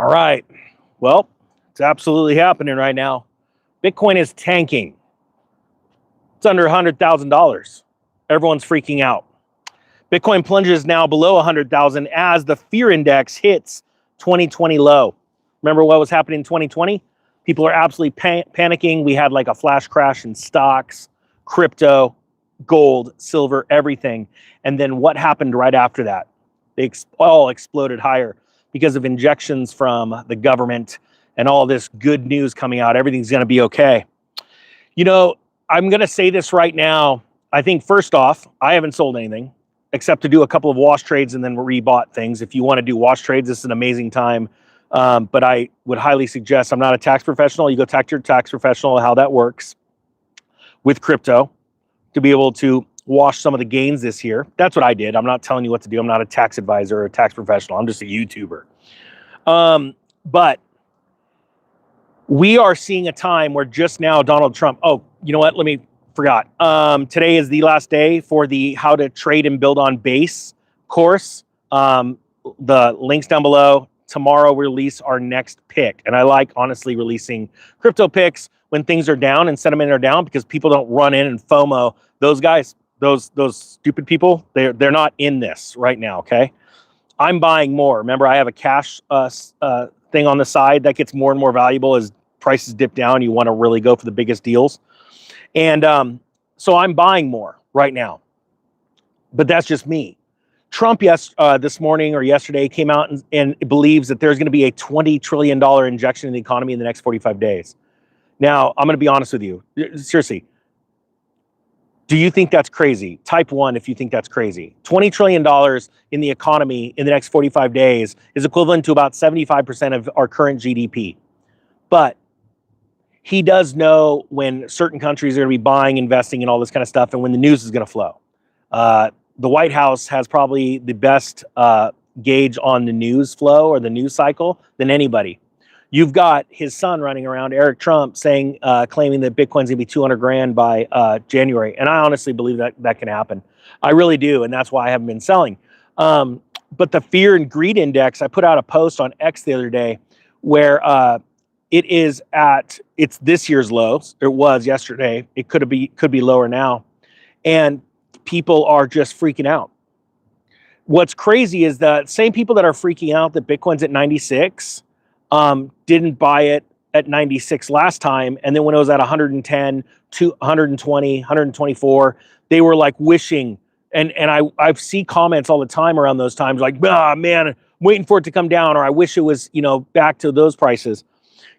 All right. Well, it's absolutely happening right now. Bitcoin is tanking. It's under $100,000. Everyone's freaking out. Bitcoin plunges now below 100,000 as the fear index hits 2020 low. Remember what was happening in 2020? People are absolutely panicking. We had like a flash crash in stocks, crypto, gold, silver, everything. And then what happened right after that? They all exploded higher because of injections from the government and all this good news coming out. Everything's going to be okay. You know, I'm going to say this right now. I think first off, I haven't sold anything except to do a couple of wash trades and then rebought things. If you want to do wash trades, this is an amazing time. But I would highly suggest, I'm not a tax professional. You go talk to your tax professional how that works with crypto to be able to wash some of the gains this year. That's what I did. I'm not telling you what to do. I'm not a tax advisor or a tax professional. I'm just a YouTuber. But we are seeing a time where just now Donald Trump, oh, you know what? Forgot. Today is the last day for the How to Trade and Build on Base course. The link's down below. Tomorrow we release our next pick. And I like honestly releasing crypto picks when things are down and sentiment are down because people don't run in and FOMO. Those guys, those stupid people, they're not in this right now, okay? I'm buying more. Remember, I have a cash thing on the side that gets more and more valuable as prices dip down. You want to really go for the biggest deals. And so I'm buying more right now. But that's just me. Trump this morning or yesterday came out and believes that there's going to be a $20 trillion injection in the economy in the next 45 days. Now, I'm going to be honest with you. Seriously. Do you think that's crazy? Type 1 if you think that's crazy. $20 trillion in the economy in the next 45 days is equivalent to about 75% of our current GDP. But he does know when certain countries are going to be buying, investing, and all this kind of stuff, and when the news is going to flow. The White House has probably the best gauge on the news flow or the news cycle than anybody. You've got his son running around, Eric Trump, saying, claiming that Bitcoin's gonna be 200 grand by January. And I honestly believe that can happen. I really do. And that's why I haven't been selling. But the fear and greed index, I put out a post on X the other day where it's this year's lows. It was yesterday. It could be lower now. And people are just freaking out. What's crazy is that same people that are freaking out that Bitcoin's at 96 didn't buy it at 96 last time. And then when it was at 110, to 120, 124, they were like wishing. And I see comments all the time around those times like, man, I'm waiting for it to come down. Or I wish it was, back to those prices.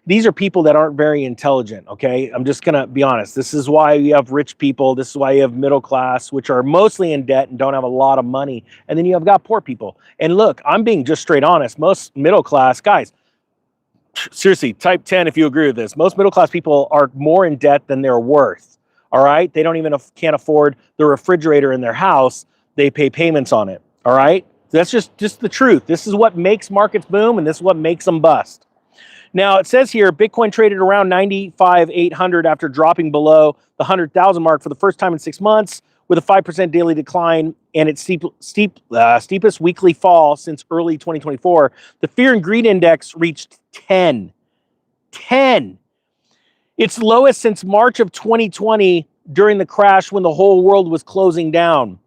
These are people that aren't very intelligent, okay? I'm just going to be honest. This is why you have rich people. This is why you have middle class, which are mostly in debt and don't have a lot of money. And then you have got poor people. And look, I'm being just straight honest. Most middle class guys, seriously, type 10 if you agree with this. Most middle class people are more in debt than they're worth, all right? They don't even can't afford the refrigerator in their house. They pay payments on it, all right? That's just the truth. This is what makes markets boom, and this is what makes them bust. Now, it says here, Bitcoin traded around 95,800 after dropping below the 100,000 mark for the first time in 6 months with a 5% daily decline and its steepest weekly fall since early 2024. The fear and greed index reached 10. 10. Its lowest since March of 2020 during the crash when the whole world was closing down.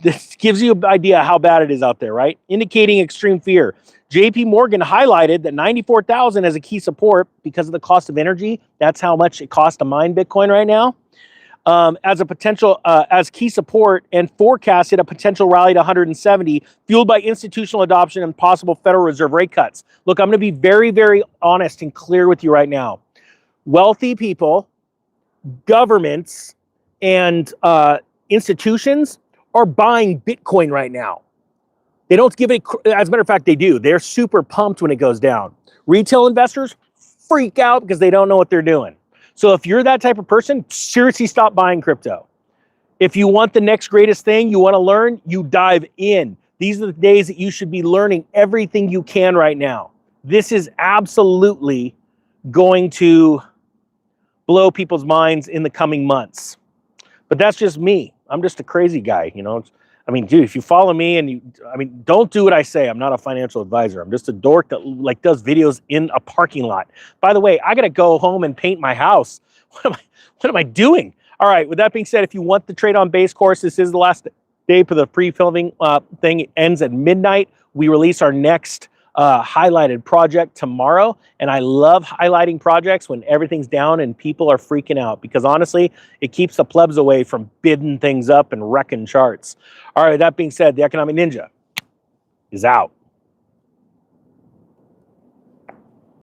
This gives you an idea how bad it is out there, right? Indicating extreme fear. JP Morgan highlighted that 94,000 as a key support because of the cost of energy. That's how much it costs to mine Bitcoin right now. As a potential, as key support and forecasted a potential rally to 170, fueled by institutional adoption and possible Federal Reserve rate cuts. Look, I'm going to be very, very honest and clear with you right now. Wealthy people, governments, and institutions are buying Bitcoin right now. They don't give it, as a matter of fact, they do. They're super pumped when it goes down. Retail investors freak out because they don't know what they're doing. So if you're that type of person, seriously stop buying crypto. If you want the next greatest thing, you want to learn, you dive in. These are the days that you should be learning everything you can right now. This is absolutely going to blow people's minds in the coming months. But that's just me. I'm just a crazy guy, I mean, dude, if you follow me and don't do what I say. I'm not a financial advisor. I'm just a dork that like does videos in a parking lot. By the way, I got to go home and paint my house. What am I doing? All right. With that being said, if you want the Trade on Base course, this is the last day for the pre-filming thing. It ends at midnight. We release our next highlighted project tomorrow, and I love highlighting projects when everything's down and people are freaking out, because honestly it keeps the plebs away from bidding things up and wrecking charts. All right, that being said, the Economic Ninja is out.